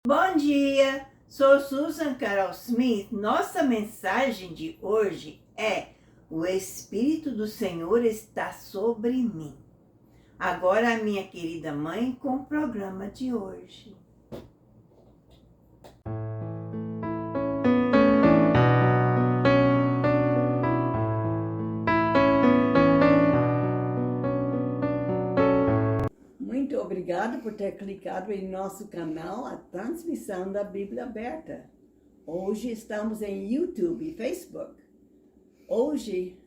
Bom dia, sou Susan Carol Smith. Nossa mensagem de hoje é: o Espírito do Senhor está sobre mim. Agora a minha querida mãe com o programa de hoje. Muito obrigada por ter clicado em nosso canal, a transmissão da Bíblia Aberta. Hoje estamos em YouTube e Facebook. Hoje,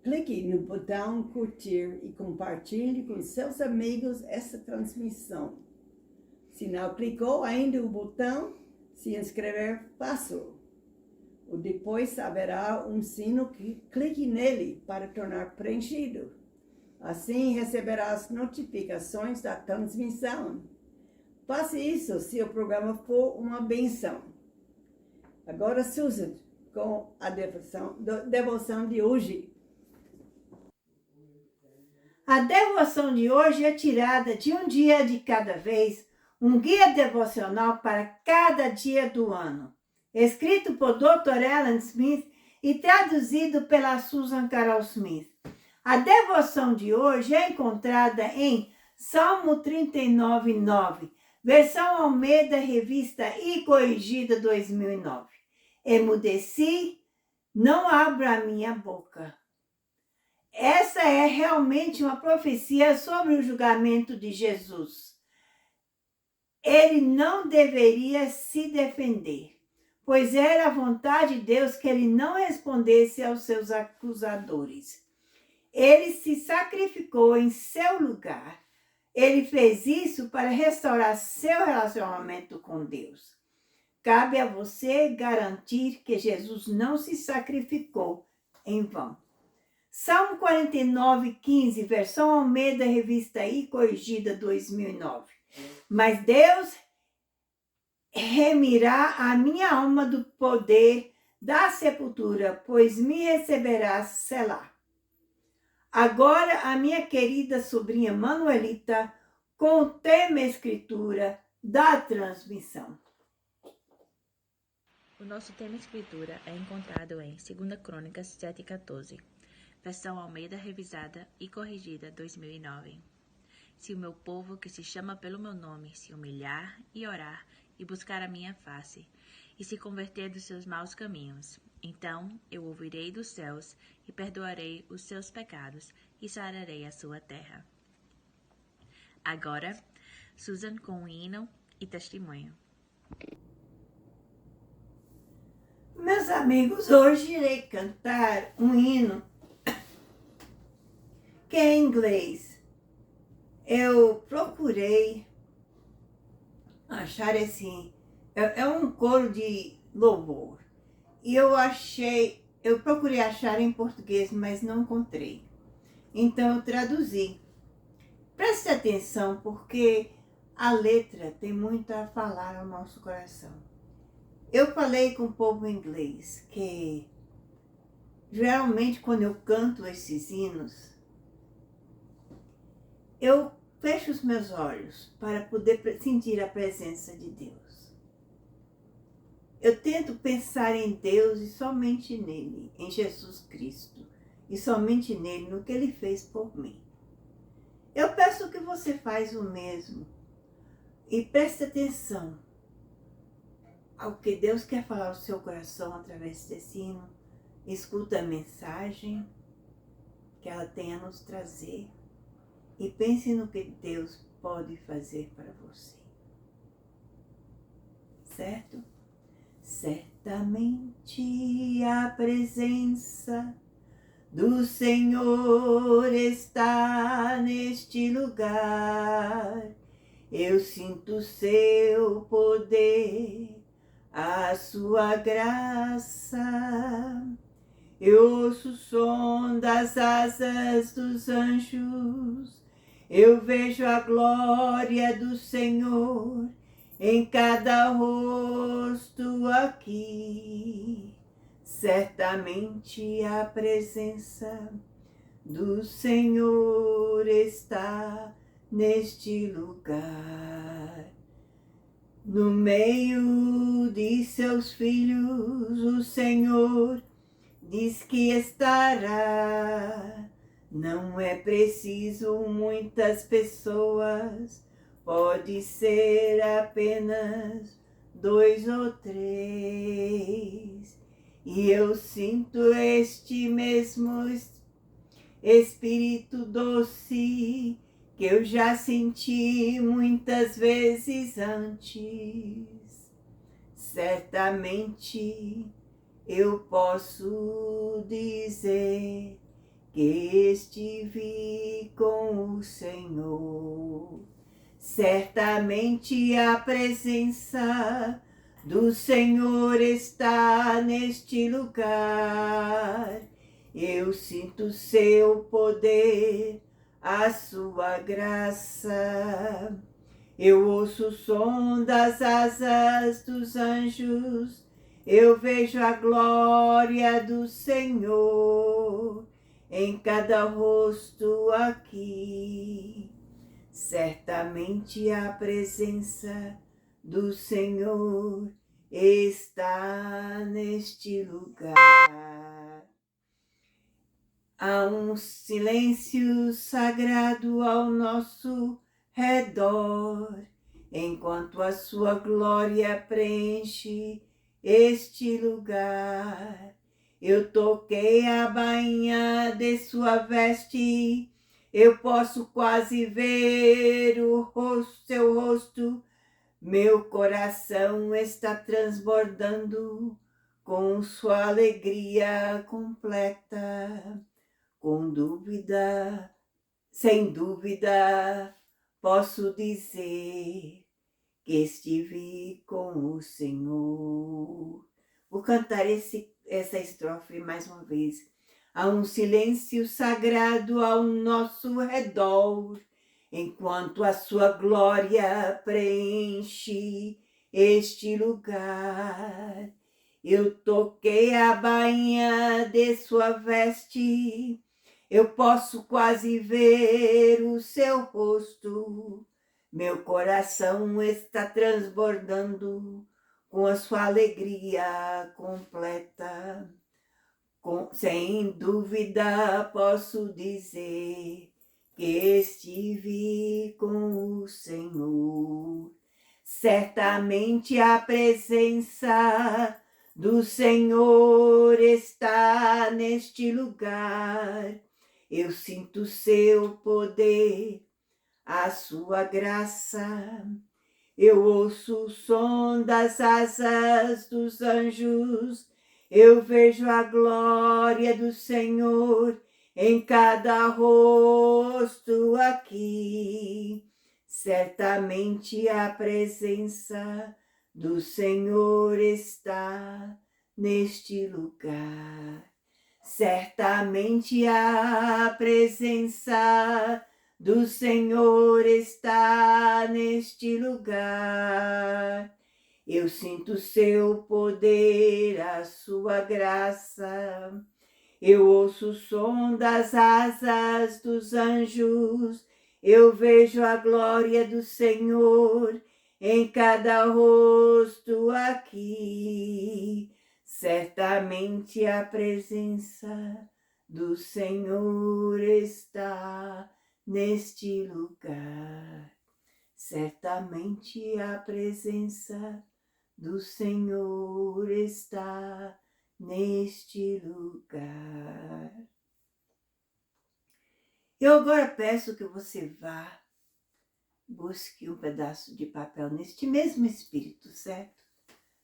clique no botão curtir e compartilhe com seus amigos essa transmissão. Se não clicou ainda o botão se inscrever, faça-o. Depois haverá um sino que clique nele para tornar preenchido. Assim receberá as notificações da transmissão. Faça isso se o programa for uma benção. Agora, Susan, com a devoção de hoje. A devoção de hoje é tirada de Um Dia de Cada Vez, um guia devocional para cada dia do ano, escrito por Dr. Ellen Smith e traduzido pela Susan Carol Smith. A devoção de hoje é encontrada em Salmo 39:9, versão Almeida, revista e corrigida 2009. Emudeci, não abro a minha boca. Essa é realmente uma profecia sobre o julgamento de Jesus. Ele não deveria se defender, pois era a vontade de Deus que ele não respondesse aos seus acusadores. Ele se sacrificou em seu lugar. Ele fez isso para restaurar seu relacionamento com Deus. Cabe a você garantir que Jesus não se sacrificou em vão. Salmo 49:15, versão Almeida, revista e corrigida 2009. Mas Deus remirá a minha alma do poder da sepultura, pois me receberá Selá. Agora a minha querida sobrinha Manuelita com o tema escritura da transmissão. O nosso tema escritura é encontrado em 2 Crônicas 7:14, versão Almeida revisada e corrigida 2009. Se o meu povo que se chama pelo meu nome se humilhar e orar e buscar a minha face e se converter dos seus maus caminhos, então eu ouvirei dos céus e perdoarei os seus pecados e sararei a sua terra. Agora, Susan com um hino e testemunho. Meus amigos, hoje irei cantar um hino que é em inglês. Eu procurei achar esse... É um coro de louvor. E eu procurei achar em português, mas não encontrei. Então eu traduzi. Preste atenção, porque a letra tem muito a falar ao nosso coração. Eu falei com o povo inglês que geralmente quando eu canto esses hinos, eu fecho os meus olhos para poder sentir a presença de Deus. Eu tento pensar em Deus e somente nele, em Jesus Cristo, e somente nele, no que ele fez por mim. Eu peço que você faça o mesmo e preste atenção ao que Deus quer falar ao seu coração através desse hino. Escuta a mensagem que ela tem a nos trazer e pense no que Deus pode fazer para você. Certo? Certamente a presença do Senhor está neste lugar. Eu sinto seu poder, a sua graça. Eu ouço o som das asas dos anjos. Eu vejo a glória do Senhor em cada rosto aqui. Certamente a presença do Senhor está neste lugar. No meio de seus filhos, o Senhor diz que estará. Não é preciso muitas pessoas, pode ser apenas 2 ou 3. E eu sinto este mesmo Espírito doce que eu já senti muitas vezes antes. Certamente eu posso dizer que estive com o Senhor. Certamente a presença do Senhor está neste lugar. Eu sinto seu poder, a sua graça. Eu ouço o som das asas dos anjos. Eu vejo a glória do Senhor em cada rosto aqui. Certamente a presença do Senhor está neste lugar. Há um silêncio sagrado ao nosso redor, enquanto a sua glória preenche este lugar. Eu toquei a bainha de sua veste, eu posso quase ver seu rosto. Meu coração está transbordando com sua alegria completa. Com dúvida, sem dúvida, posso dizer que estive com o Senhor. Vou cantar essa estrofe mais uma vez. Há um silêncio sagrado ao nosso redor, enquanto a sua glória preenche este lugar. Eu toquei a bainha de sua veste, eu posso quase ver o seu rosto. Meu coração está transbordando com a sua alegria completa. Sem dúvida posso dizer que estive com o Senhor. Certamente a presença do Senhor está neste lugar. Eu sinto seu poder, a sua graça. Eu ouço o som das asas dos anjos. Eu vejo a glória do Senhor em cada rosto aqui. Certamente a presença do Senhor está neste lugar. Certamente a presença do Senhor está neste lugar. Eu sinto seu poder, a sua graça. Eu ouço o som das asas dos anjos. Eu vejo a glória do Senhor em cada rosto aqui. Certamente a presença do Senhor está neste lugar. Certamente a presença do Senhor está neste lugar. Eu agora peço que você vá, busque um pedaço de papel neste mesmo espírito, certo?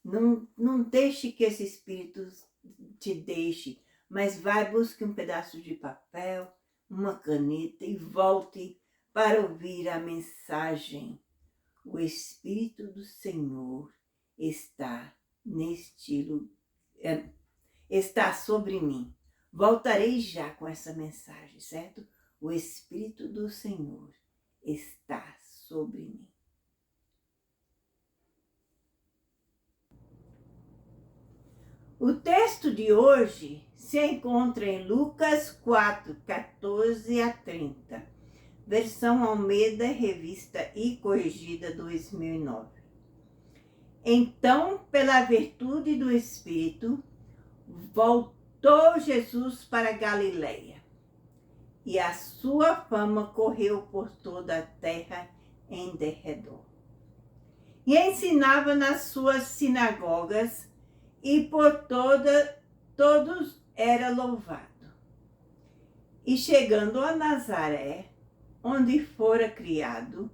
Não deixe que esse espírito te deixe, mas vai, busque um pedaço de papel, uma caneta e volte para ouvir a mensagem. O Espírito do Senhor está neste lugar, está sobre mim. Voltarei já com essa mensagem, certo? O Espírito do Senhor está sobre mim. O texto de hoje se encontra em Lucas 4, 14 a 30, versão Almeida, revista e corrigida 2009. Então, pela virtude do Espírito, voltou Jesus para Galiléia, e a sua fama correu por toda a terra em derredor. E ensinava nas suas sinagogas, e por todos era louvado. E chegando a Nazaré, onde fora criado,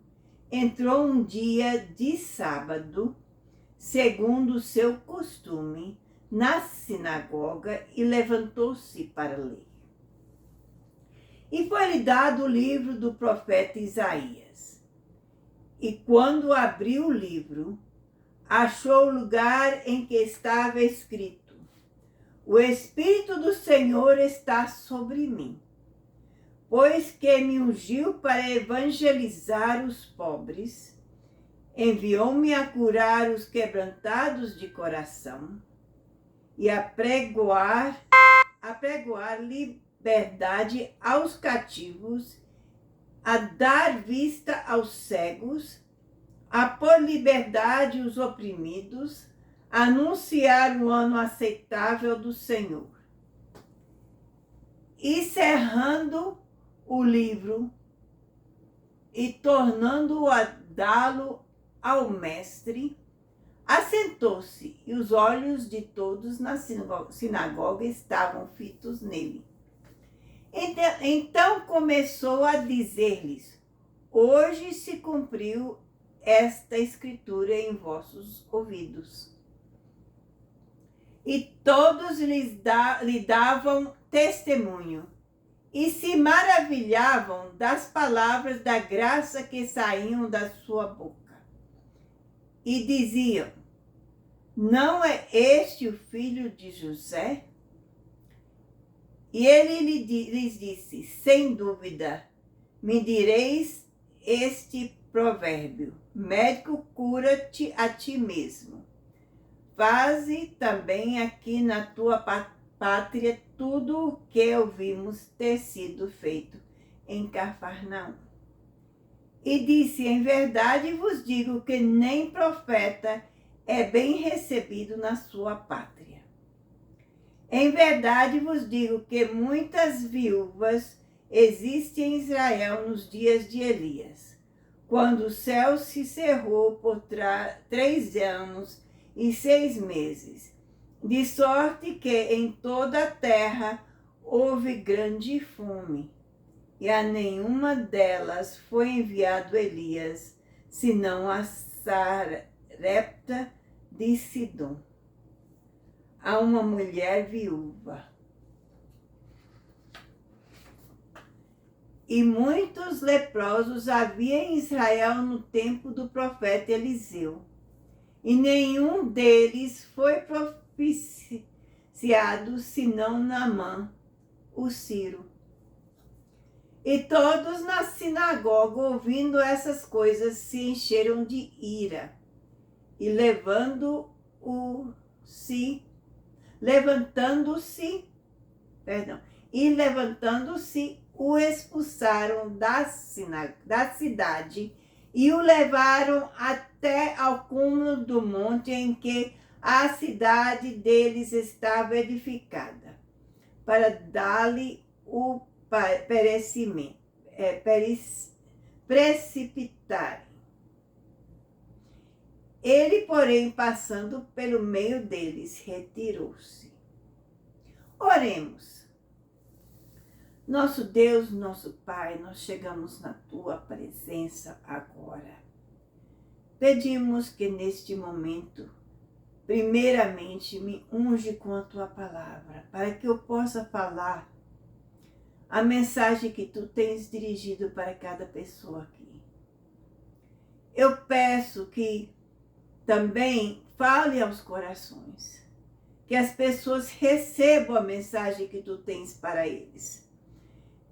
entrou um dia de sábado, segundo o seu costume, na sinagoga e levantou-se para ler. E foi-lhe dado o livro do profeta Isaías. E quando abriu o livro, achou o lugar em que estava escrito: O Espírito do Senhor está sobre mim, pois que me ungiu para evangelizar os pobres, enviou-me a curar os quebrantados de coração e a pregoar liberdade aos cativos, a dar vista aos cegos, a pôr liberdade os oprimidos, a anunciar o ano aceitável do Senhor. E cerrando o livro e tornando-o a dá-lo ao mestre, assentou-se, e os olhos de todos na sinagoga estavam fitos nele. Então começou a dizer-lhes: Hoje se cumpriu esta escritura em vossos ouvidos. E todos lhe davam testemunho, e se maravilhavam das palavras da graça que saíam da sua boca. E diziam: Não é este o filho de José? E ele lhes disse: Sem dúvida, me direis este provérbio: médico, cura-te a ti mesmo. Faze também aqui na tua pátria tudo o que ouvimos ter sido feito em Cafarnaum. E disse: Em verdade vos digo que nem profeta é bem recebido na sua pátria. Em verdade vos digo que muitas viúvas existem em Israel nos dias de Elias, quando o céu se cerrou por 3 anos e 6 meses, de sorte que em toda a terra houve grande fome, e a nenhuma delas foi enviado Elias, senão a Sarepta de Sidom, a uma mulher viúva. E muitos leprosos havia em Israel no tempo do profeta Eliseu, e nenhum deles foi propiciado senão Naamã, o sírio. E todos na sinagoga, ouvindo essas coisas, se encheram de ira, e levantando-se, o expulsaram da cidade e o levaram até ao cúmulo do monte em que a cidade deles estava edificada, para dar-lhe o precipitarem. Ele, porém, passando pelo meio deles, retirou-se. Oremos. Nosso Deus, nosso Pai, nós chegamos na Tua presença agora. Pedimos que neste momento, primeiramente, me unge com a Tua palavra, para que eu possa falar a mensagem que Tu tens dirigido para cada pessoa aqui. Eu peço que também fale aos corações, que as pessoas recebam a mensagem que Tu tens para eles.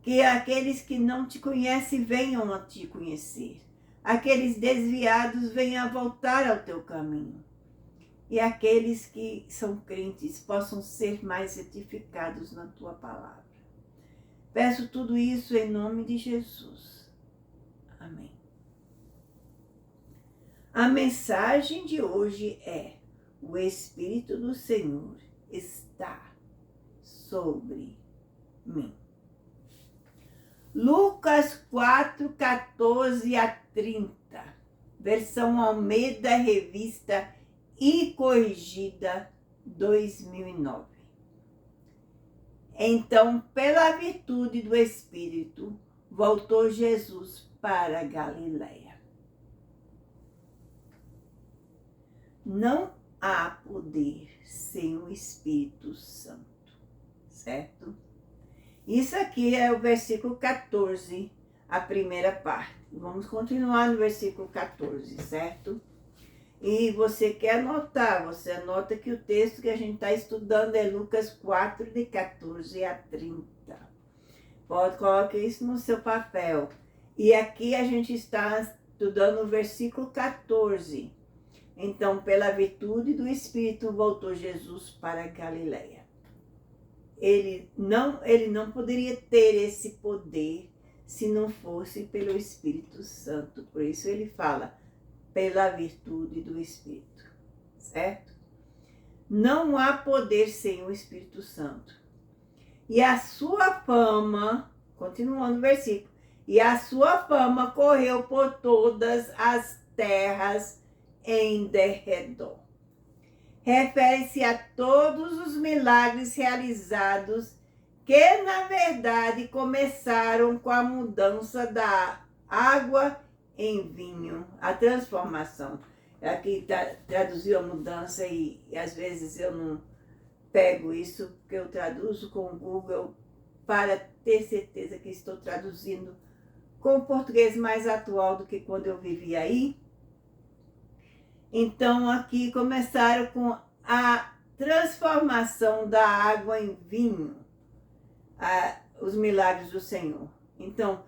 Que aqueles que não Te conhecem venham a Te conhecer. Aqueles desviados venham a voltar ao Teu caminho. E aqueles que são crentes possam ser mais edificados na Tua palavra. Peço tudo isso em nome de Jesus. Amém. A mensagem de hoje é: o Espírito do Senhor está sobre mim. Lucas 4, 14 a 30, versão Almeida Revista e Corrigida 2009. Então, pela virtude do Espírito, voltou Jesus para Galiléia. Não há poder sem o Espírito Santo, certo? Isso aqui é o versículo 14, a primeira parte. Vamos continuar no versículo 14, certo? E você quer anotar, você anota que o texto que a gente está estudando é Lucas 4, de 14 a 30. Coloque isso no seu papel. E aqui a gente está estudando o versículo 14. Então, pela virtude do Espírito, voltou Jesus para Galiléia. Ele não poderia ter esse poder se não fosse pelo Espírito Santo. Por isso ele fala, pela virtude do Espírito, certo? Não há poder sem o Espírito Santo. E a sua fama, continuando o versículo, e a sua fama correu por todas as terras em derredor. Refere-se a todos os milagres realizados que, na verdade, começaram com a mudança da água em vinho, a transformação. Aqui traduziu a mudança e às vezes eu não pego isso, porque eu traduzo com o Google para ter certeza que estou traduzindo com o português mais atual do que quando eu vivia aí. Então, aqui começaram com a transformação da água em vinho, os milagres do Senhor. Então,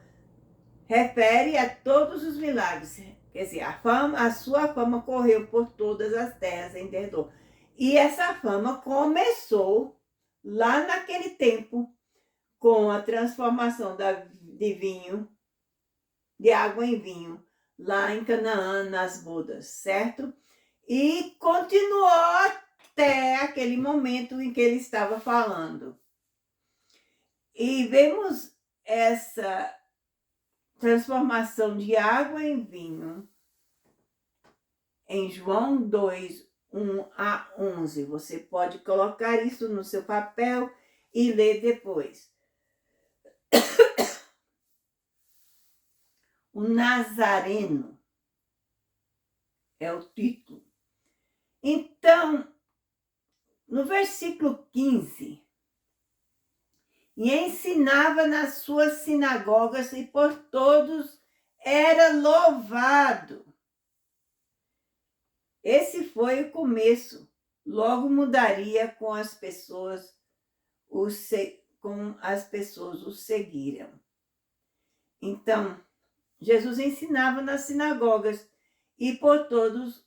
refere a todos os milagres. Quer dizer, a sua fama correu por todas as terras em derredor. E essa fama começou lá naquele tempo, com a transformação de vinho, de água em vinho, lá em Canaã, nas bodas, certo? E continuou até aquele momento em que ele estava falando. E vemos essa transformação de água em vinho em João 2, 1 a 11. Você pode colocar isso no seu papel e ler depois. O Nazareno é o título. Então, no versículo 15, e ensinava nas suas sinagogas e por todos era louvado. Esse foi o começo. Logo mudaria com as pessoas, o seguiram. Então, Jesus ensinava nas sinagogas e por todos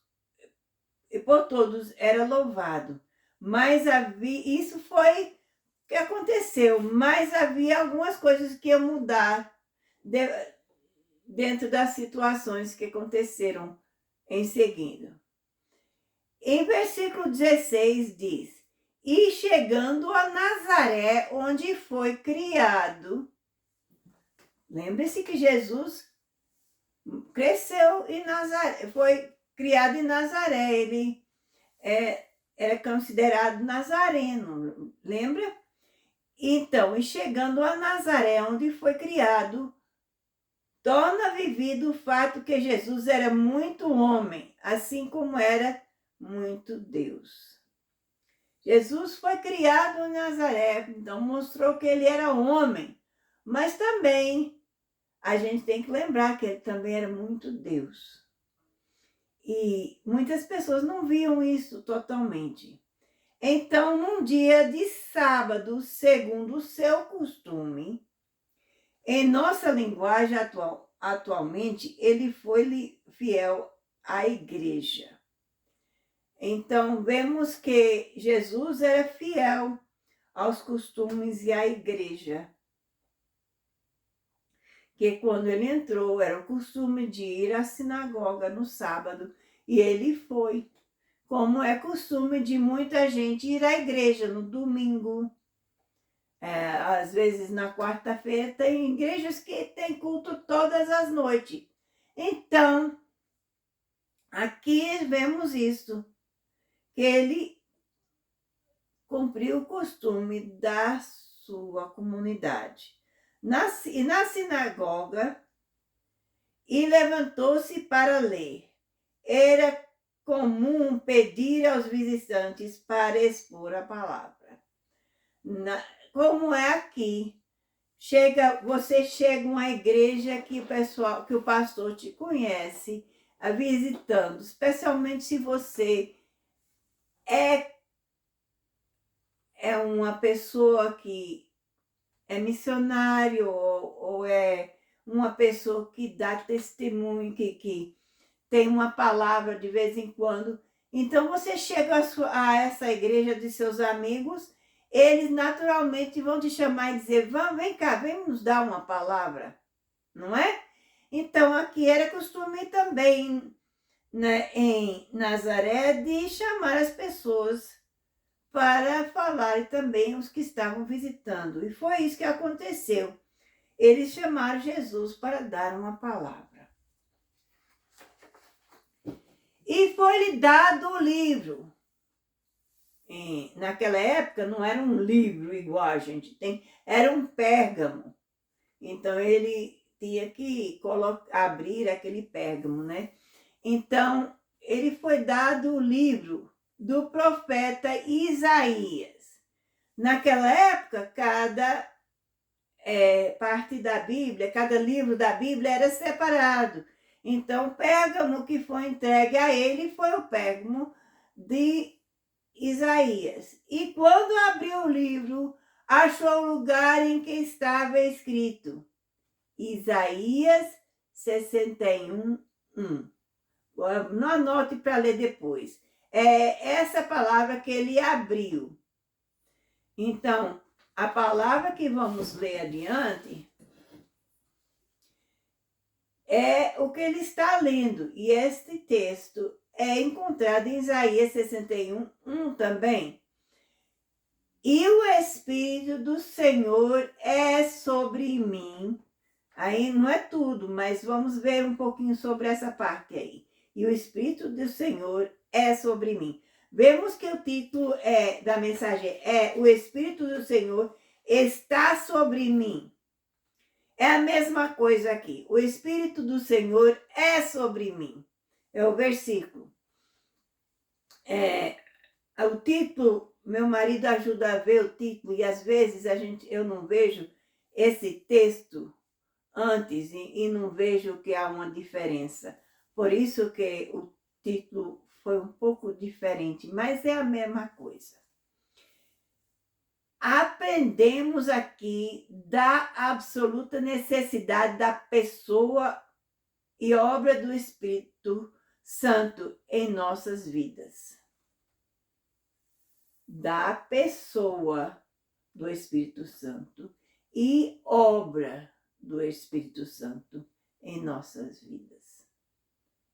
era louvado. Mas isso foi o que aconteceu, mas havia algumas coisas que iam mudar dentro das situações que aconteceram em seguida. Em versículo 16 diz, e chegando a Nazaré, onde foi criado. Lembre-se que Jesus cresceu em Nazaré, foi criado em Nazaré, ele era considerado nazareno, lembra? Então, e chegando a Nazaré, onde foi criado, torna vivido o fato que Jesus era muito homem, assim como era muito Deus. Jesus foi criado em Nazaré, então mostrou que ele era homem, mas também a gente tem que lembrar que ele também era muito Deus. E muitas pessoas não viam isso totalmente. Então, num dia de sábado, segundo o seu costume, em nossa linguagem atualmente, ele foi fiel à igreja. Então, vemos que Jesus era fiel aos costumes e à igreja. Que quando ele entrou, era o costume de ir à sinagoga no sábado E ele foi, como é costume de muita gente ir à igreja no domingo. Às vezes na quarta-feira tem igrejas que tem culto todas as noites. Então, aqui vemos isso, que ele cumpriu o costume da sua comunidade. Na sinagoga, e levantou-se para ler. Era comum pedir aos visitantes para expor a palavra. Como é aqui, você chega a uma igreja que o pastor te conhece, visitando, especialmente se você é uma pessoa que é missionário ou é uma pessoa que dá testemunho, que tem uma palavra de vez em quando. Então, você chega a essa igreja de seus amigos, eles naturalmente vão te chamar e dizer, vem cá, vem nos dar uma palavra, não é? Então, aqui era costume também, né, em Nazaré, de chamar as pessoas para falar também os que estavam visitando. E foi isso que aconteceu. Eles chamaram Jesus para dar uma palavra. E foi-lhe dado o livro. Naquela época não era um livro igual a gente tem, era um pérgamo. Então ele tinha que abrir aquele pérgamo, né? Então ele foi dado o livro do profeta Isaías. Naquela época, cada parte da Bíblia, cada livro da Bíblia era separado. Então, o pérgamo que foi entregue a ele foi o pérgamo de Isaías. E quando abriu o livro, achou o lugar em que estava escrito Isaías 61:1. Não anote para ler depois. É essa palavra que ele abriu. Então, a palavra que vamos ler adiante é o que ele está lendo. E este texto é encontrado em Isaías 61:1 também. E o Espírito do Senhor é sobre mim. Aí não é tudo, mas vamos ver um pouquinho sobre essa parte aí. E o Espírito do Senhor é sobre mim. Vemos que o título da mensagem é O Espírito do Senhor está sobre mim. É a mesma coisa aqui. O Espírito do Senhor é sobre mim. É o versículo. O título, meu marido ajuda a ver o título e às vezes eu não vejo esse texto antes e não vejo que há uma diferença. Por isso que o título foi um pouco diferente, mas é a mesma coisa. Aprendemos aqui da absoluta necessidade da pessoa e obra do Espírito Santo em nossas vidas. Da pessoa do Espírito Santo e obra do Espírito Santo em nossas vidas.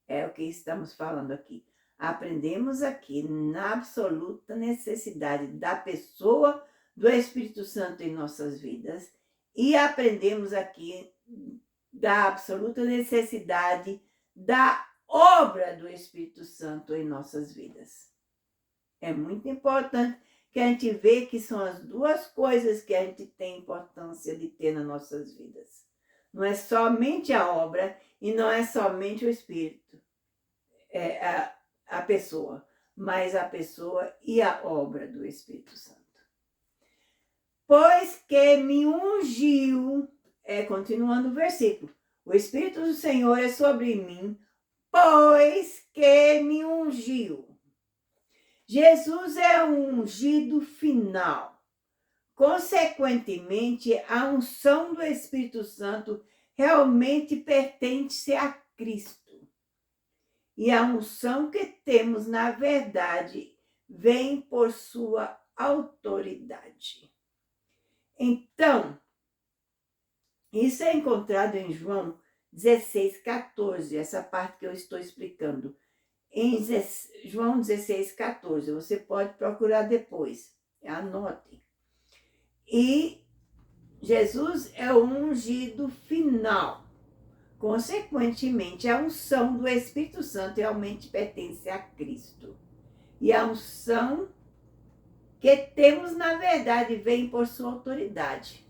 É o que estamos falando aqui. Aprendemos aqui na absoluta necessidade da pessoa do Espírito Santo em nossas vidas e aprendemos aqui da absoluta necessidade da obra do Espírito Santo em nossas vidas. É muito importante que a gente vê que são as duas coisas que a gente tem importância de ter nas nossas vidas. Não é somente a obra e não é somente o Espírito, a pessoa, mas a pessoa e a obra do Espírito Santo. Pois que me ungiu, continuando o versículo, o Espírito do Senhor é sobre mim, pois que me ungiu. Jesus é o ungido final. Consequentemente, a unção do Espírito Santo realmente pertence a Cristo. E a unção que temos, na verdade, vem por sua autoridade. Então, isso é encontrado em João 16:14, essa parte que eu estou explicando. em João 16, 14. Você pode procurar depois. Anote. E Jesus é o ungido final. Consequentemente, a unção do Espírito Santo realmente pertence a Cristo. E a unção que temos, na verdade, vem por sua autoridade.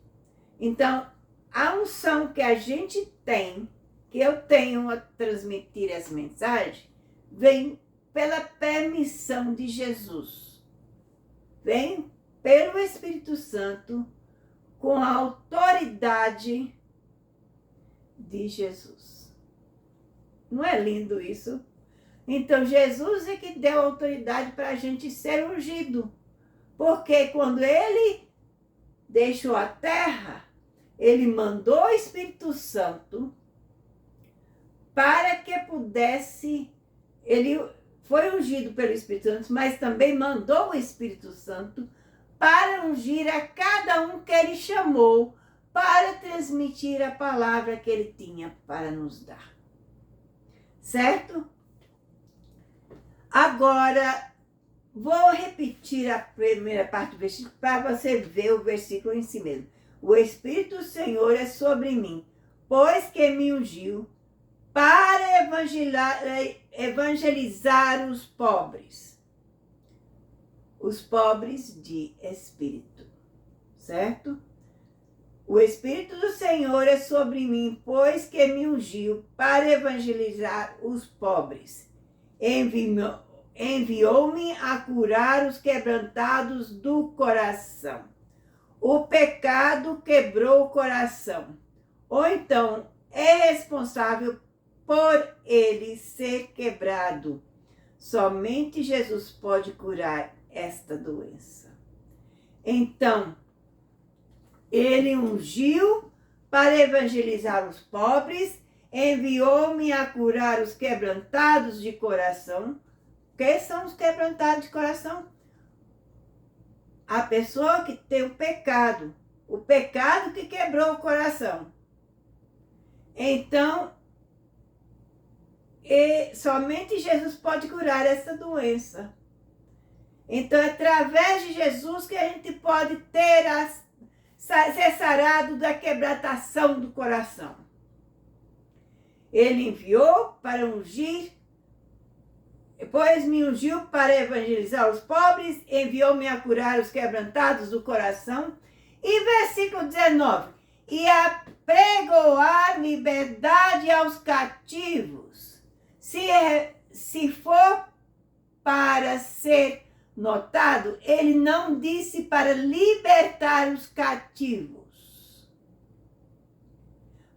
Então, a unção que a gente tem, que eu tenho a transmitir essa mensagem, vem pela permissão de Jesus. Vem pelo Espírito Santo, com a autoridade de Jesus. Não é lindo isso? Então, Jesus é que deu autoridade para a gente ser ungido. Porque quando ele deixou a terra, ele mandou o Espírito Santo para que pudesse... Ele foi ungido pelo Espírito Santo, mas também mandou o Espírito Santo para ungir a cada um que ele chamou, para transmitir a palavra que ele tinha para nos dar. Certo? Agora, vou repetir a primeira parte do versículo para você ver o versículo em si mesmo. O Espírito do Senhor é sobre mim, pois que me ungiu para evangelizar os pobres de espírito, certo? O Espírito do Senhor é sobre mim, pois que me ungiu para evangelizar os pobres. Enviou-me a curar os quebrantados do coração. O pecado quebrou o coração. Ou então, é responsável por ele ser quebrado. Somente Jesus pode curar esta doença. Então, ele ungiu para evangelizar os pobres, enviou-me a curar os quebrantados de coração. Quem são os quebrantados de coração? A pessoa que tem o pecado que quebrou o coração. Então, somente Jesus pode curar essa doença. Então, é através de Jesus que a gente pode ser sarado da quebrantação do coração. Ele enviou para ungir, depois me ungiu para evangelizar os pobres, enviou-me a curar os quebrantados do coração. E versículo 19, e a pregoar liberdade aos cativos. Se for para ser notado, ele não disse para libertar os cativos,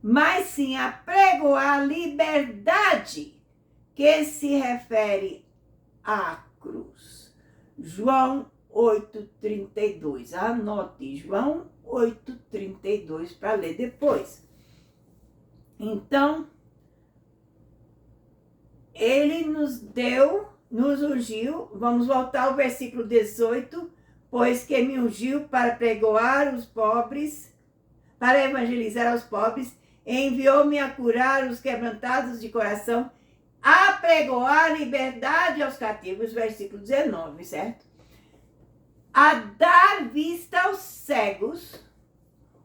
mas sim a pregoar liberdade, que se refere à cruz. João 8,32. Anote, João 8,32 para ler depois. Então, ele nos ungiu, vamos voltar ao versículo 18, pois que me ungiu para pregoar os pobres, para evangelizar os pobres, enviou-me a curar os quebrantados de coração, a pregoar liberdade aos cativos, versículo 19, certo? A dar vista aos cegos.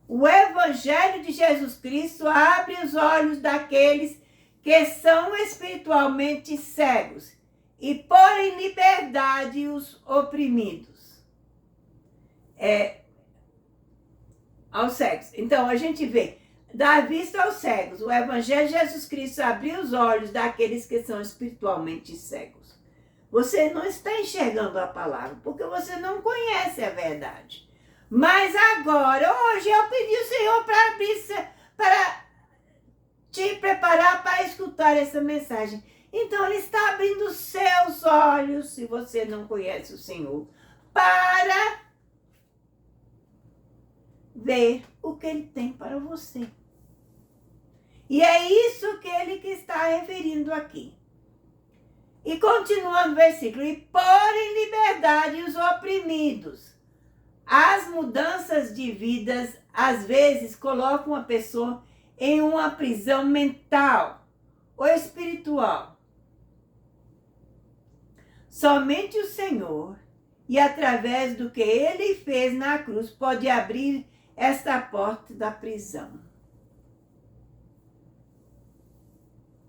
O Evangelho de Jesus Cristo abre os olhos daqueles que são espiritualmente cegos e pôr em liberdade os oprimidos. Aos cegos. Então, a gente vê, dar vista aos cegos. O Evangelho de Jesus Cristo abriu os olhos daqueles que são espiritualmente cegos. Você não está enxergando a palavra, porque você não conhece a verdade. Mas agora, hoje, eu pedi ao Senhor para te preparar para escutar essa mensagem. Então, Ele está abrindo os seus olhos, se você não conhece o Senhor, para ver o que Ele tem para você. E é isso que Ele que está referindo aqui. E continuando o versículo, e pôr em liberdade os oprimidos. As mudanças de vidas, às vezes, colocam a pessoa em uma prisão mental ou espiritual. Somente o Senhor, e através do que ele fez na cruz, pode abrir esta porta da prisão.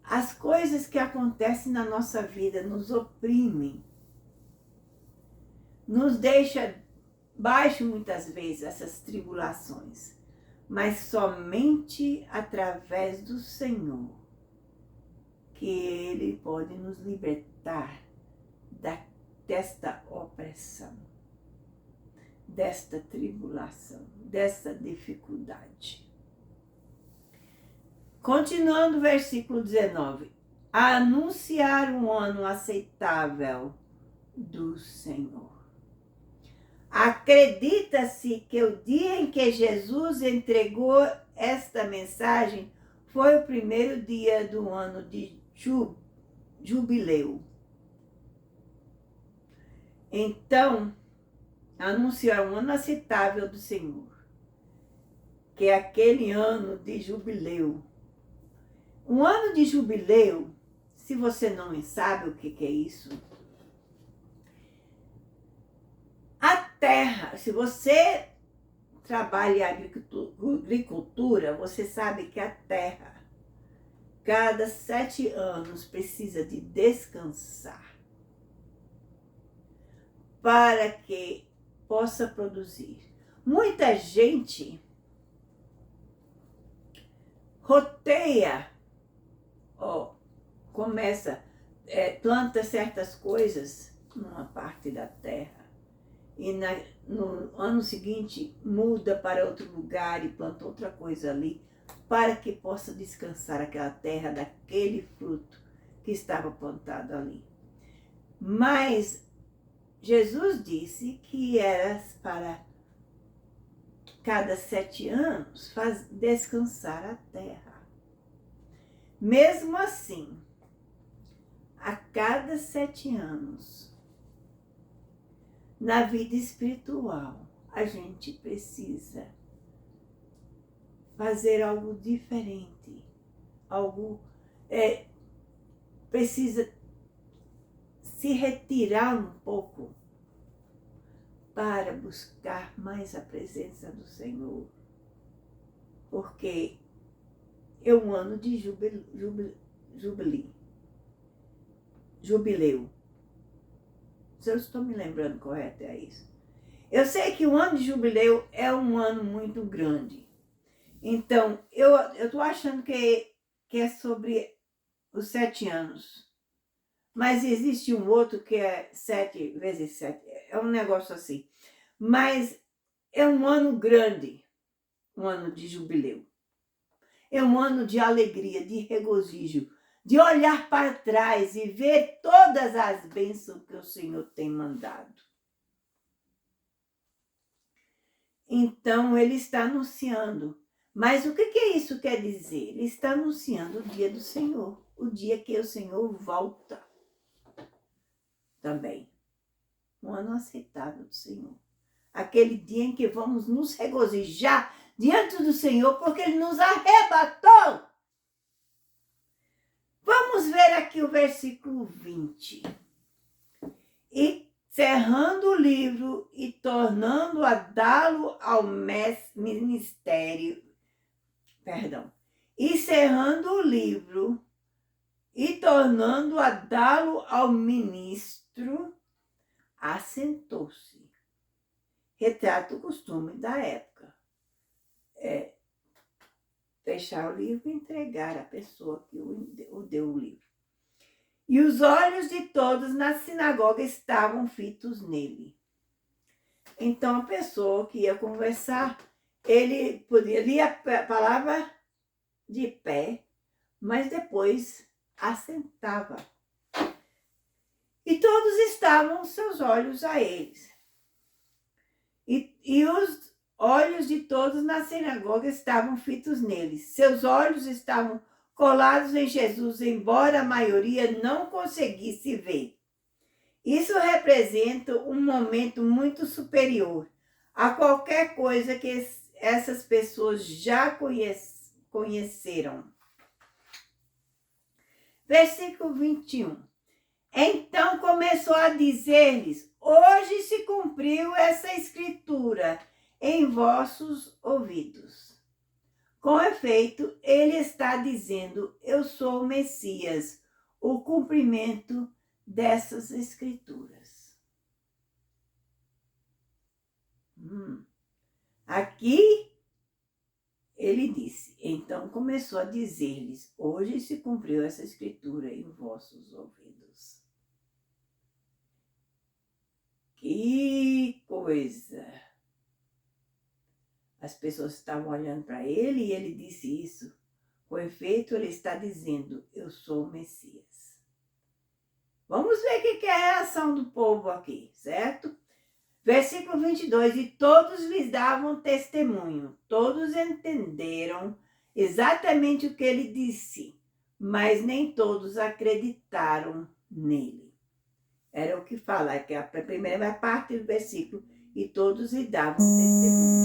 As coisas que acontecem na nossa vida nos oprimem, nos deixa baixo muitas vezes essas tribulações, mas somente através do Senhor que Ele pode nos libertar desta opressão, desta tribulação, desta dificuldade. Continuando o versículo 19. A anunciar um ano aceitável do Senhor. Acredita-se que o dia em que Jesus entregou esta mensagem foi o primeiro dia do ano de jubileu. Então, anunciar um ano aceitável do Senhor, que é aquele ano de jubileu. Um ano de jubileu, se você não sabe o que é isso, a terra, se você trabalha em agricultura, você sabe que a terra, cada 7 anos, precisa de descansar para que possa produzir. Muita gente roteia, planta certas coisas numa parte da terra e no ano seguinte muda para outro lugar e planta outra coisa ali para que possa descansar aquela terra daquele fruto que estava plantado ali. Mas Jesus disse que era para cada 7 anos descansar a terra. Mesmo assim, a cada 7 anos, na vida espiritual, a gente precisa fazer algo diferente, precisa se retirar um pouco para buscar mais a presença do Senhor, porque é um ano de jubileu. Se eu estou me lembrando correto, é isso. Eu sei que o ano de jubileu é um ano muito grande. Então, eu estou achando que é sobre os 7 anos. Mas existe um outro que é 7 vezes 7. É um negócio assim. Mas é um ano grande, um ano de jubileu. É um ano de alegria, de regozijo, de olhar para trás e ver todas as bênçãos que o Senhor tem mandado. Então, ele está anunciando. Mas o que isso quer dizer? Ele está anunciando o dia do Senhor, o dia que o Senhor volta também. Um ano aceitável do Senhor. Aquele dia em que vamos nos regozijar diante do Senhor, porque Ele nos arrebatou. Vamos ver aqui o versículo 20. E cerrando o livro e tornando a dá-lo ao ministério, e cerrando o livro e tornando a dá-lo ao ministro, assentou-se. Retrata o costume da época. Fechar o livro e entregar à pessoa que o deu o livro. E os olhos de todos na sinagoga estavam fitos nele. Então, a pessoa que ia conversar, ele podia ler a palavra de pé, mas depois assentava. E todos estavam seus olhos a eles. E os olhos de todos na sinagoga estavam fitos neles. Seus olhos estavam colados em Jesus, embora a maioria não conseguisse ver. Isso representa um momento muito superior a qualquer coisa que essas pessoas já conheceram. Versículo 21. Então começou a dizer-lhes: hoje se cumpriu essa escritura em vossos ouvidos. Com efeito, ele está dizendo: eu sou o Messias, o cumprimento dessas escrituras. Aqui ele disse, então começou a dizer-lhes: hoje se cumpriu essa escritura em vossos ouvidos. Que coisa! As pessoas estavam olhando para ele e ele disse isso. Com efeito, ele está dizendo: eu sou o Messias. Vamos ver o que é a reação do povo aqui, certo? Versículo 22, e todos lhes davam testemunho. Todos entenderam exatamente o que ele disse, mas nem todos acreditaram nele. Era o que fala, que a primeira parte do versículo, e todos lhe davam testemunho.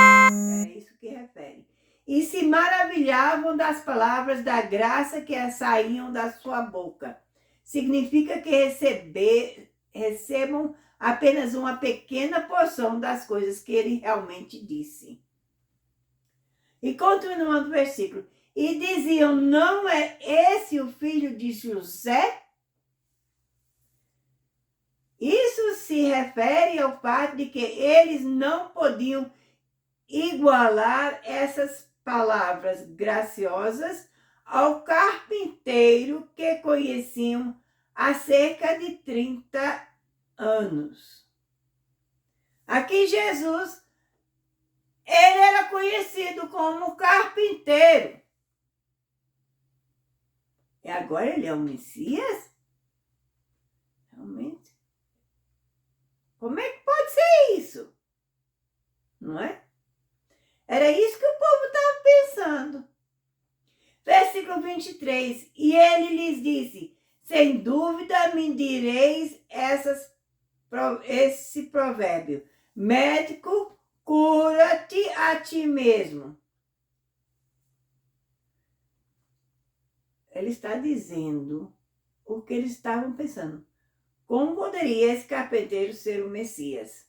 É isso que refere. E se maravilhavam das palavras da graça que saíam da sua boca. Significa que recebam apenas uma pequena porção das coisas que ele realmente disse. E continuando o versículo, e diziam: não é esse o filho de José? Isso se refere ao fato de que eles não podiam igualar essas palavras graciosas ao carpinteiro que conheciam há cerca de 30 anos. Aqui Jesus, ele era conhecido como carpinteiro. E agora ele é o Messias? Realmente? Como é que pode ser isso? Não é? Era isso que o povo estava pensando. Versículo 23. E ele lhes disse: sem dúvida me direis esse provérbio: médico, cura-te a ti mesmo. Ele está dizendo o que eles estavam pensando. Como poderia esse carpinteiro ser o Messias?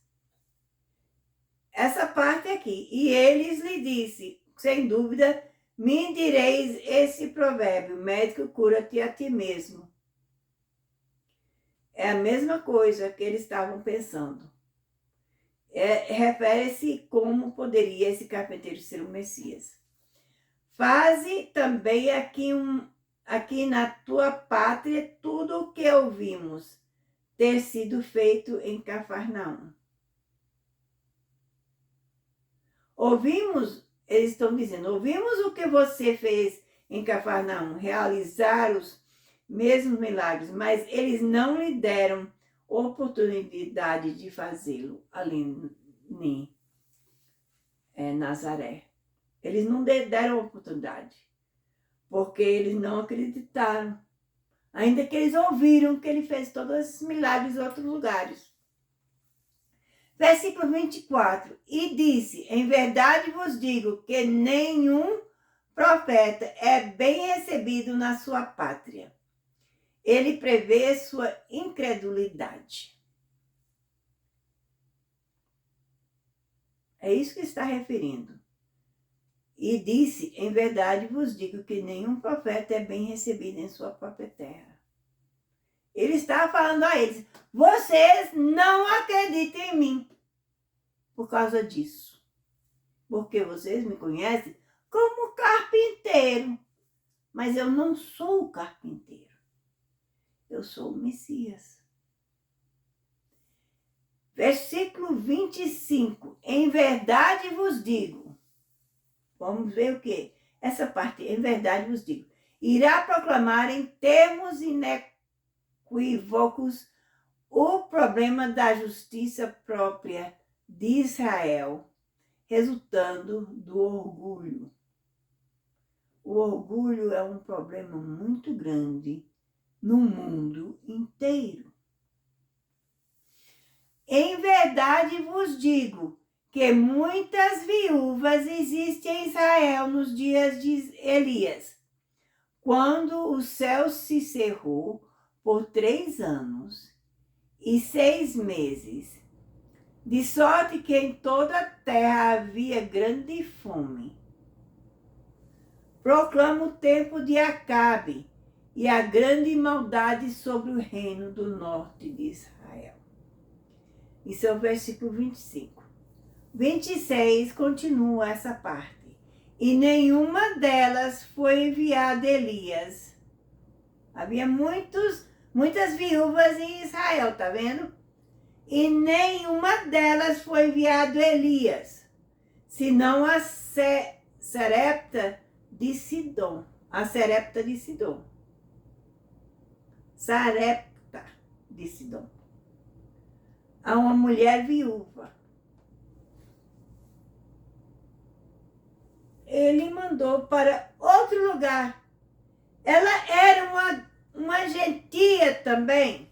Essa parte aqui. E eles lhe disse: sem dúvida me direis esse provérbio: médico, cura-te a ti mesmo. É a mesma coisa que eles estavam pensando. Refere-se como poderia esse carpinteiro ser o Messias. Faze também aqui na tua pátria tudo o que ouvimos ter sido feito em Cafarnaum. Eles estão dizendo, ouvimos o que você fez em Cafarnaum, realizar os mesmos milagres, mas eles não lhe deram oportunidade de fazê-lo ali em Nazaré. Eles não deram oportunidade, porque eles não acreditaram. Ainda que eles ouviram que ele fez todos esses milagres em outros lugares. Versículo 24. E disse: em verdade vos digo que nenhum profeta é bem recebido na sua pátria. Ele prevê sua incredulidade. É isso que está referindo. E disse: em verdade vos digo que nenhum profeta é bem recebido em sua própria terra. Ele estava falando a eles: vocês não acreditam em mim por causa disso. Porque vocês me conhecem como carpinteiro. Mas eu não sou o carpinteiro. Eu sou o Messias. Versículo 25. Em verdade vos digo. Vamos ver o quê? Essa parte, em verdade vos digo. Irá proclamar em termos inequívocos o problema da justiça própria de Israel, resultando do orgulho. O orgulho é um problema muito grande no mundo inteiro. Em verdade vos digo que muitas viúvas existem em Israel nos dias de Elias, quando o céu se cerrou por 3 anos e 6 meses, de sorte que em toda a terra havia grande fome. Proclama o tempo de Acabe e a grande maldade sobre o reino do norte de Israel. Isso é o versículo 25. 26 continua essa parte. E nenhuma delas foi enviada Elias. Havia muitas viúvas em Israel, tá vendo? E nenhuma delas foi enviado Elias, senão a Sarepta de Sidom. A Sarepta de Sidom. Sarepta de Sidom. A uma mulher viúva. Ele mandou para outro lugar. Ela era uma gentia também.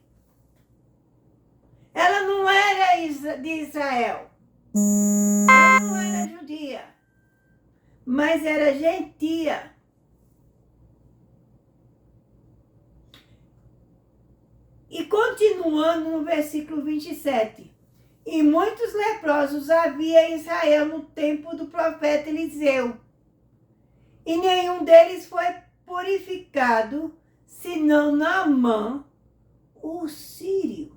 Ela não era de Israel. Ela não era judia. Mas era gentia. E continuando no versículo 27. E muitos leprosos havia em Israel no tempo do profeta Eliseu. E nenhum deles foi purificado, senão Naamã, o sírio.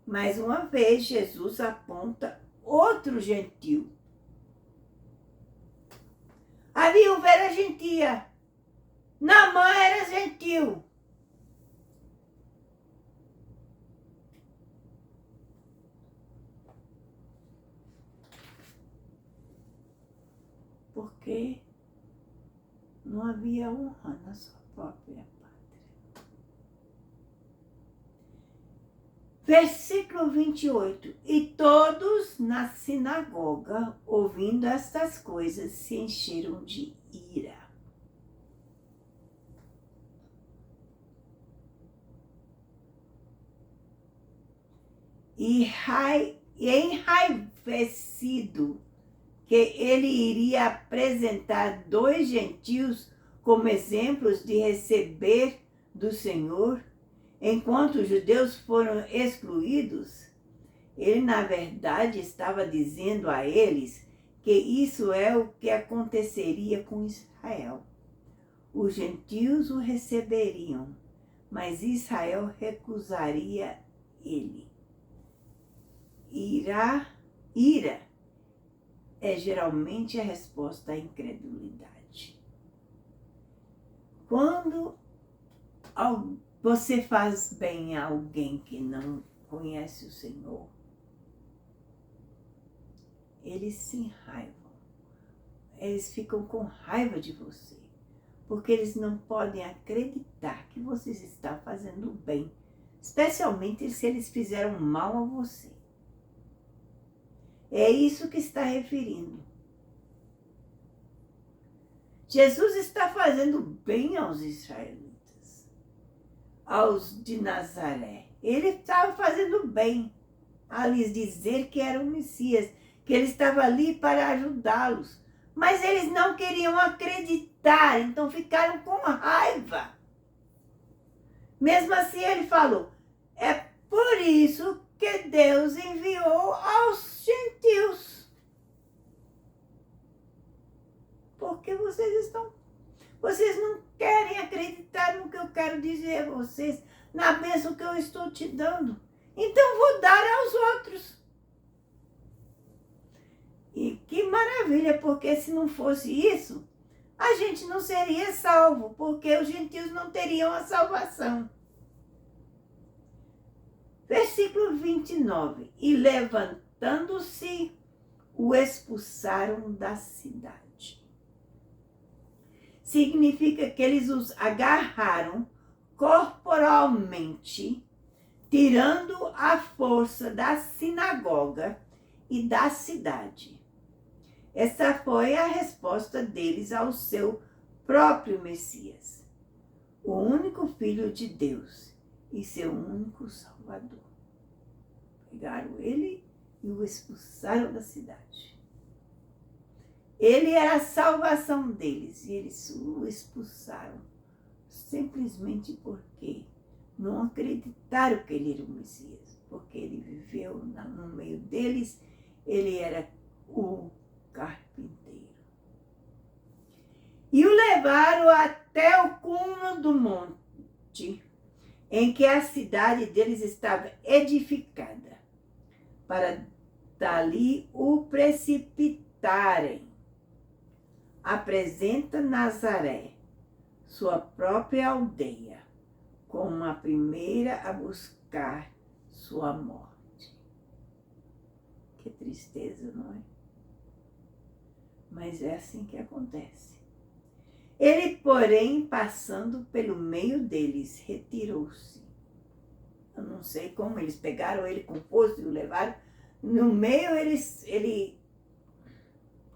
Mais uma vez, Jesus aponta outro gentil. A viúva era gentia. Naamã era gentil. Porque não havia honra na sua própria pátria. Versículo 28. E todos na sinagoga, ouvindo estas coisas, se encheram de ira. E enraivecido que ele iria apresentar 2 gentios como exemplos de receber do Senhor, enquanto os judeus foram excluídos, ele, na verdade, estava dizendo a eles que isso é o que aconteceria com Israel. Os gentios o receberiam, mas Israel recusaria ele. Ira é geralmente a resposta à incredulidade. Quando você faz bem a alguém que não conhece o Senhor, eles se enraivam. Eles ficam com raiva de você, porque eles não podem acreditar que você está fazendo bem, especialmente se eles fizeram mal a você. É isso que está referindo. Jesus está fazendo bem aos israelitas, aos de Nazaré. Ele estava fazendo bem a lhes dizer que era o Messias, que ele estava ali para ajudá-los. Mas eles não queriam acreditar, então ficaram com raiva. Mesmo assim ele falou, é por isso que Deus enviou aos gentios. Porque vocês não querem acreditar no que eu quero dizer a vocês, na bênção que eu estou te dando. Então vou dar aos outros. E que maravilha, porque se não fosse isso, a gente não seria salvo, porque os gentios não teriam a salvação. Versículo 29. E levantando-se, o expulsaram da cidade. Significa que eles os agarraram corporalmente, tirando a força da sinagoga e da cidade. Essa foi a resposta deles ao seu próprio Messias, o único Filho de Deus e seu único Salvador. Pegaram ele e o expulsaram da cidade. Ele era a salvação deles e eles o expulsaram. simplesmente porque não acreditaram que ele era o Messias, porque ele viveu no meio deles, ele era o carpinteiro. E o levaram até o cume do monte, em que a cidade deles estava edificada, para dali o precipitarem. Apresenta Nazaré, sua própria aldeia, como a primeira a buscar sua morte. Que tristeza, não é? Mas é assim que acontece. Ele, porém, passando pelo meio deles, retirou-se. Eu não sei como, eles pegaram ele com força e o levaram. No meio, ele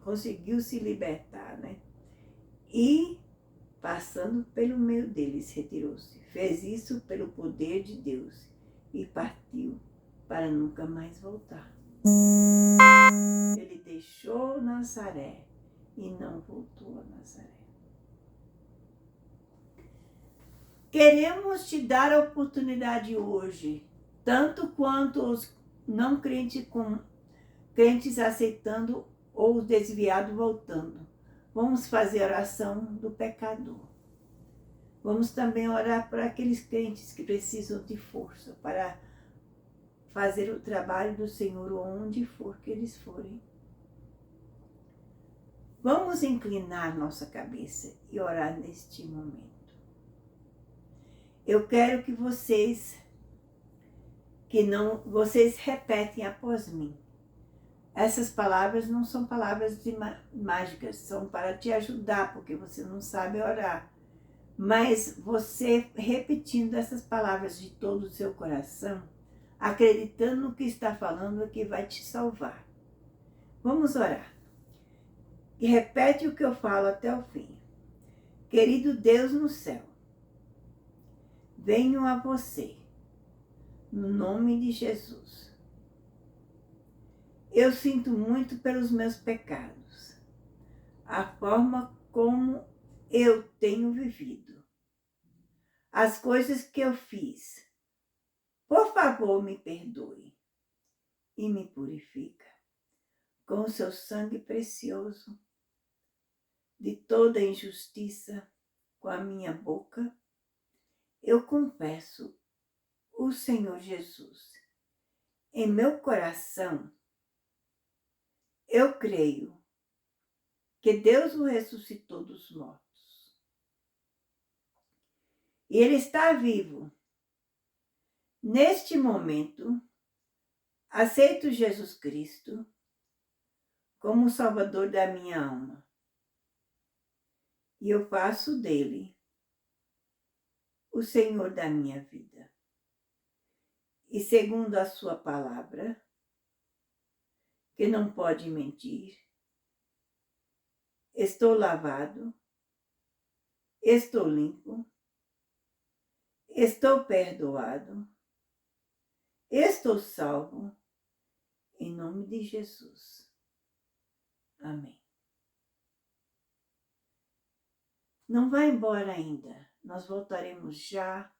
conseguiu se libertar, né? E, passando pelo meio deles, retirou-se. Fez isso pelo poder de Deus e partiu para nunca mais voltar. Ele deixou Nazaré e não voltou a Nazaré. Queremos te dar a oportunidade hoje, tanto quanto os não crentes, crentes aceitando ou os desviados voltando. Vamos fazer a oração do pecador. Vamos também orar por aqueles crentes que precisam de força para fazer o trabalho do Senhor onde for que eles forem. Vamos inclinar nossa cabeça e orar neste momento. Eu quero que vocês repetem após mim. Essas palavras não são palavras mágicas, são para te ajudar, porque você não sabe orar. Mas você repetindo essas palavras de todo o seu coração, acreditando no que está falando, é que vai te salvar. Vamos orar. E repete o que eu falo até o fim. Querido Deus no céu, venho a você, no nome de Jesus. Eu sinto muito pelos meus pecados, a forma como eu tenho vivido, as coisas que eu fiz. Por favor, me perdoe e me purifica com o seu sangue precioso de toda injustiça. Com a minha boca eu confesso o Senhor Jesus. Em meu coração eu creio que Deus o ressuscitou dos mortos. E Ele está vivo. Neste momento, aceito Jesus Cristo como o Salvador da minha alma. E eu faço dele o Senhor da minha vida. E segundo a sua palavra, que não pode mentir, estou lavado, estou limpo, estou perdoado, estou salvo, em nome de Jesus. Amém. Não vá embora ainda, nós voltaremos já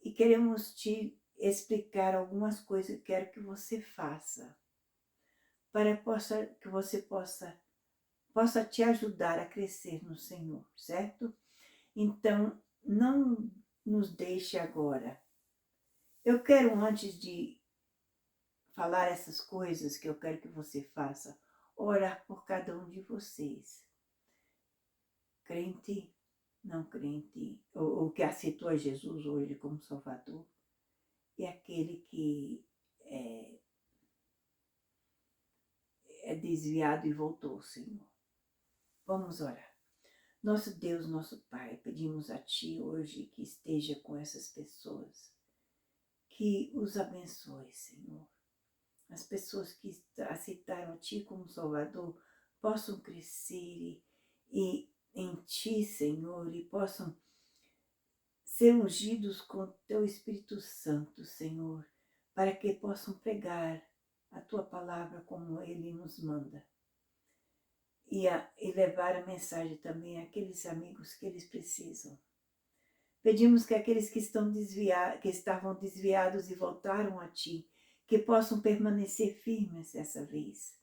e queremos te explicar algumas coisas que quero que você faça, para que você possa te ajudar a crescer no Senhor, certo? Então, não nos deixe agora. Eu quero, antes de falar essas coisas que eu quero que você faça, orar por cada um de vocês. Crente, não crente, ou que aceitou a Jesus hoje como Salvador, e aquele que é desviado e voltou, Senhor. Vamos orar. Nosso Deus, nosso Pai, pedimos a Ti hoje que esteja com essas pessoas, que os abençoe, Senhor. As pessoas que aceitaram a Ti como Salvador possam crescer e em Ti, Senhor, e possam ser ungidos com Teu Espírito Santo, Senhor, para que possam pregar a Tua palavra como Ele nos manda. E levar a mensagem também àqueles amigos que eles precisam. Pedimos que aqueles que estavam desviados e voltaram a Ti, que possam permanecer firmes dessa vez.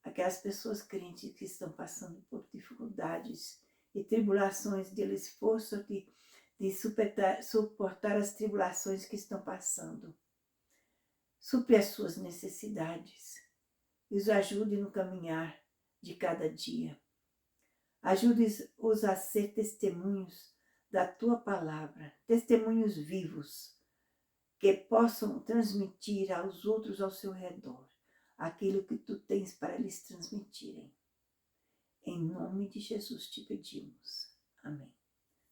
Aquelas pessoas crentes que estão passando por dificuldades e tribulações, deles força de suportar as tribulações que estão passando. Supre as suas necessidades e os ajude no caminhar de cada dia. Ajude-os a ser testemunhos da Tua palavra, testemunhos vivos, que possam transmitir aos outros ao seu redor aquilo que Tu tens para lhes transmitirem. Em nome de Jesus te pedimos. Amém.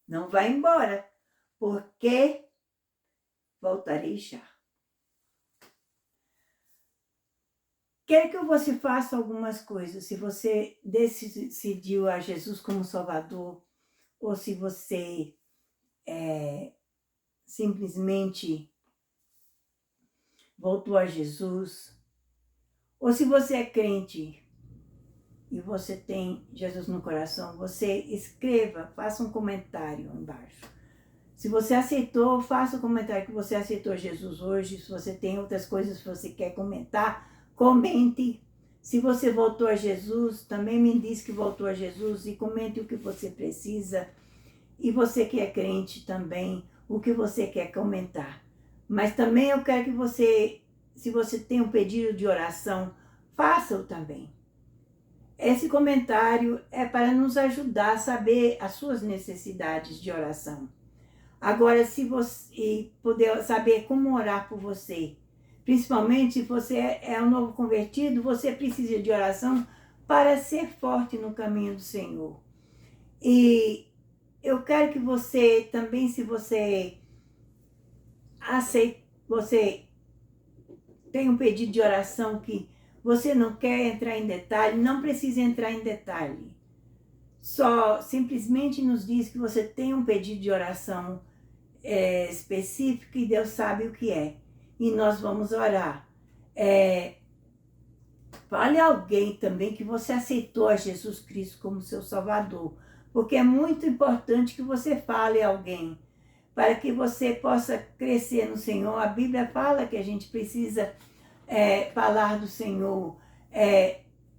Não vá embora, porque voltarei já. Quero que você faça algumas coisas. Se você decidiu a Jesus como Salvador, ou se você simplesmente voltou a Jesus, ou se você é crente e você tem Jesus no coração, você escreva, faça um comentário embaixo. Se você aceitou, faça um comentário que você aceitou Jesus hoje. Se você tem outras coisas que você quer comentar, comente. Se você voltou a Jesus, também me diz que voltou a Jesus e comente o que você precisa. E você que é crente também, o que você quer comentar. Mas também eu quero que você, se você tem um pedido de oração, faça-o também. Esse comentário é para nos ajudar a saber as suas necessidades de oração. Agora, se você puder saber como orar por você, principalmente se você é um novo convertido, você precisa de oração para ser forte no caminho do Senhor. E eu quero que você também, se você aceita, você tem um pedido de oração que você não quer entrar em detalhe, não precisa entrar em detalhe. Só simplesmente nos diz que você tem um pedido de oração específico e Deus sabe o que é. E nós vamos orar. Fale a alguém também que você aceitou a Jesus Cristo como seu Salvador. Porque é muito importante que você fale a alguém, para que você possa crescer no Senhor. A Bíblia fala que a gente precisa falar do Senhor,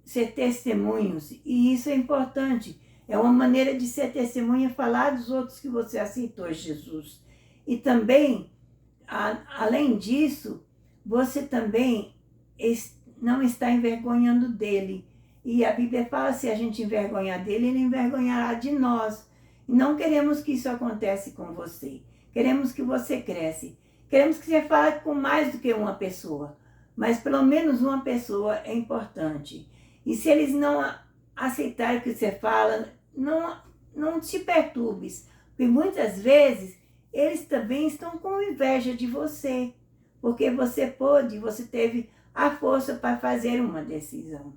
ser testemunhos, e isso é importante. É uma maneira de ser testemunha, falar dos outros que você aceitou Jesus. E também, além disso, você também não está envergonhando dele. E a Bíblia fala, se a gente envergonhar dele, ele envergonhará de nós. E não queremos que isso aconteça com você. Queremos que você cresça. Queremos que você fale com mais do que uma pessoa. Mas pelo menos uma pessoa é importante. E se eles não aceitarem o que você fala, não te perturbes. Porque muitas vezes eles também estão com inveja de você. Porque você teve a força para fazer uma decisão.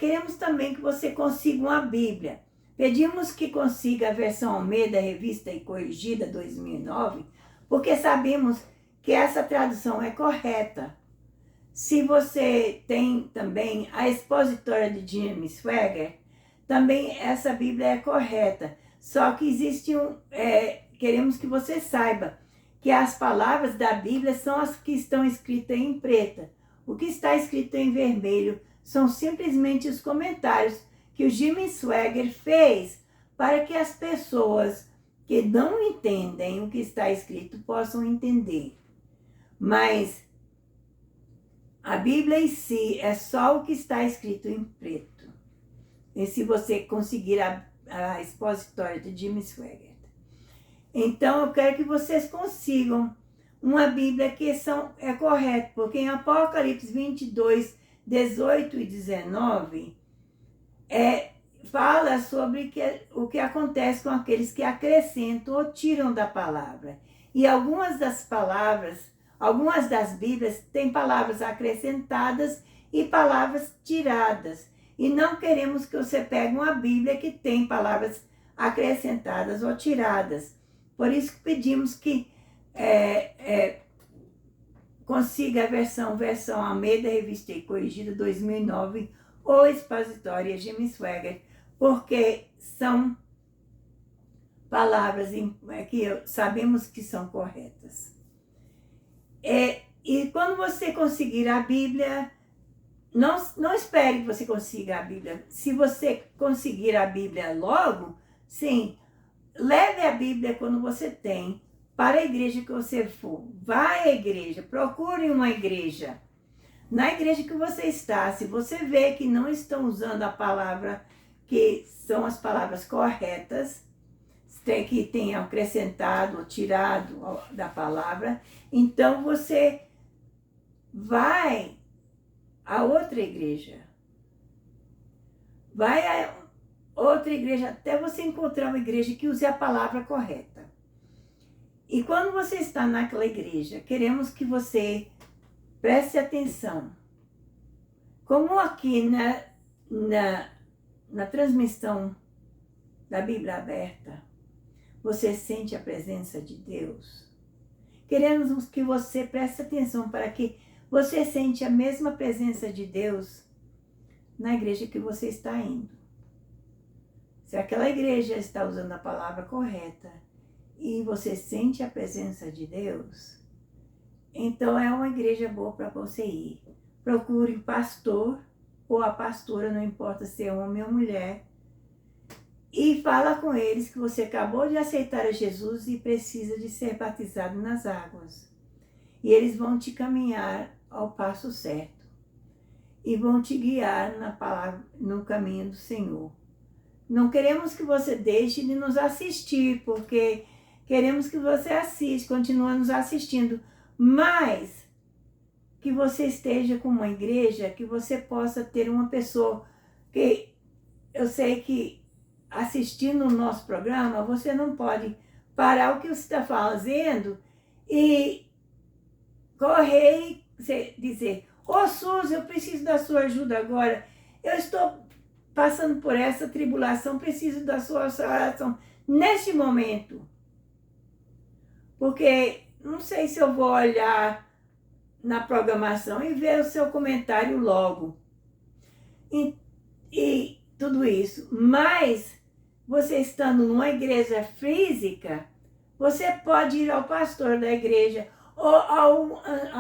Queremos também que você consiga uma Bíblia. Pedimos que consiga a versão Almeida, revista e corrigida 2009, porque sabemos que essa tradução é correta. Se você tem também a expositória de Jim Swaggart, também essa Bíblia é correta. Só que existe queremos que você saiba que as palavras da Bíblia são as que estão escritas em preta. O que está escrito em vermelho são simplesmente os comentários que o Jim Swaggart fez para que as pessoas que não entendem o que está escrito possam entender. Mas a Bíblia em si é só o que está escrito em preto. E se você conseguir a expositória de Jim Swaggart. Então eu quero que vocês consigam uma Bíblia que é correta, porque em Apocalipse 22, 18 e 19, fala sobre o que acontece com aqueles que acrescentam ou tiram da palavra. E algumas das Bíblias têm palavras acrescentadas e palavras tiradas. E não queremos que você pegue uma Bíblia que tem palavras acrescentadas ou tiradas. Por isso que pedimos que consiga a versão Almeida, revista e corrigida 2009 ou expositória Jim Swaggart, porque são palavras que sabemos que são corretas. E quando você conseguir a Bíblia, não espere que você consiga a Bíblia. Se você conseguir a Bíblia logo, sim, leve a Bíblia quando você tem para a igreja que você for. Vai à igreja, procure uma igreja. Na igreja que você está, se você vê que não estão usando a palavra, que são as palavras corretas, que tenham acrescentado ou tirado da palavra, então você vai a outra igreja. Vai a outra igreja até você encontrar uma igreja que use a palavra correta. E quando você está naquela igreja, queremos que você preste atenção. Como aqui na transmissão da Bíblia aberta, você sente a presença de Deus. Queremos que você preste atenção para que você sente a mesma presença de Deus na igreja que você está indo. Se aquela igreja está usando a palavra correta e você sente a presença de Deus, então é uma igreja boa para você ir. Procure o pastor ou a pastora, não importa se é homem ou mulher, e fala com eles que você acabou de aceitar a Jesus e precisa de ser batizado nas águas. E eles vão te caminhar ao passo certo e vão te guiar na palavra, no caminho do Senhor. Não queremos que você deixe de nos assistir, porque queremos que você assista, continue nos assistindo, mas que você esteja com uma igreja, que você possa ter uma pessoa que eu sei que assistindo o nosso programa, você não pode parar o que você está fazendo e correr e dizer: ô Suzy, eu preciso da sua ajuda agora, eu estou passando por essa tribulação, preciso da sua oração neste momento. Porque não sei se eu vou olhar na programação e ver o seu comentário logo. E tudo isso. Mas você estando numa igreja física, você pode ir ao pastor da igreja, ou a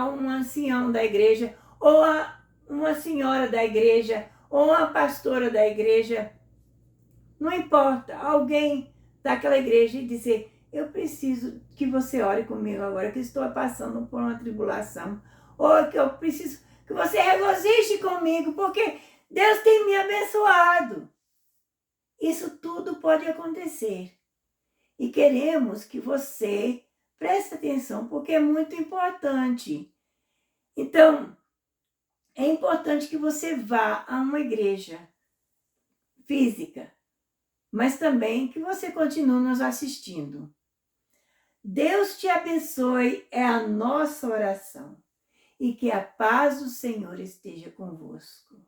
um ancião da igreja, ou a uma senhora da igreja, ou uma pastora da igreja, não importa, alguém daquela igreja e dizer: eu preciso que você ore comigo agora, que estou passando por uma tribulação, ou que eu preciso que você regozije comigo, porque Deus tem me abençoado. Isso tudo pode acontecer. E queremos que você preste atenção, porque é muito importante. Então, é importante que você vá a uma igreja física, mas também que você continue nos assistindo. Deus te abençoe, é a nossa oração. E que a paz do Senhor esteja convosco.